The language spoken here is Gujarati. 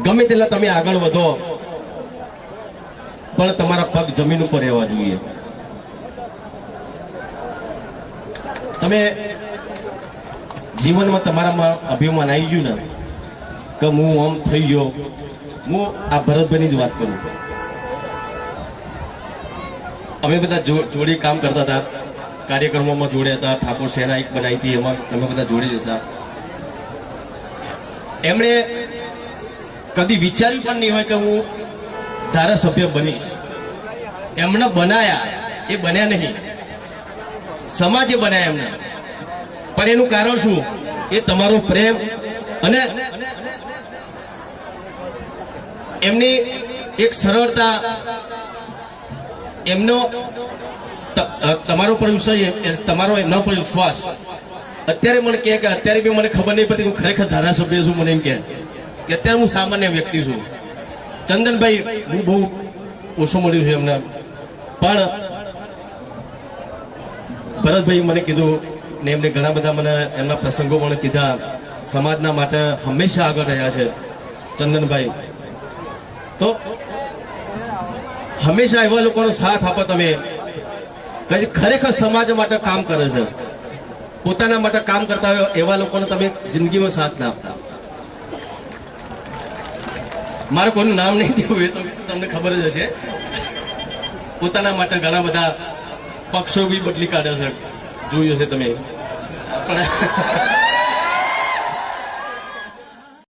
ગમે તેટલા તમે આગળ વધો પણ તમારા પગ જમીન ઉપર રહેવા જોઈએ. તમે જીવનમાં તમારામાં અભિમાન આવી ગયું ને કે હું આમ થઈ ગયો. હું આ ભરતભાઈની જ વાત કરું. અમે બધા જોડે કામ કરતા હતા, કાર્યક્રમોમાં જોડે હતા, ઠાકોર સેના એક બનાવી હતી, એમાં અમે બધા જોડે જ હતા. એમણે કદી વિચાર્યું પણ નહીં હોય કે હું ધારાસભ્ય બનીશ. એમને બનાયા, એ બન્યા નહીં, સમાજે બનાયા એમને. પણ એનું કારણ શું? એ તમારો પ્રેમ અને એમની એક સરળતા, એમનો તમારો પર તમારો એમના પર વિશ્વાસ. અત્યારે મને કહે કે અત્યારે બી મને ખબર નહીં પડતી હું ખરેખર ધારાસભ્ય છું. મને એમ કે અત્યારે હું સામાન્ય વ્યક્તિ છું. ચંદનભાઈ હું બહુ ઓછું મળ્યું છે એમને, પણ ભરતભાઈ મને કીધું ને એમને ઘણા બધા મને એમના પ્રસંગો મને કીધા. સમાજના માટે હંમેશા આગળ રહ્યા છે ચંદનભાઈ. તો હંમેશા એવા લોકોનો સાથ આપો તમે ખરેખર સમાજ માટે કામ કરે છે, પોતાના માટે કામ કરતા હોય એવા લોકોને તમે જિંદગીમાં સાથ ના આપતા. મારે કોઈનું નામ નહીં દેવું, એ તો તમને ખબર જ હશે. પોતાના માટે ઘણા બધા પક્ષો બી બદલી કાઢે છે, જોયું હશે તમે. પણ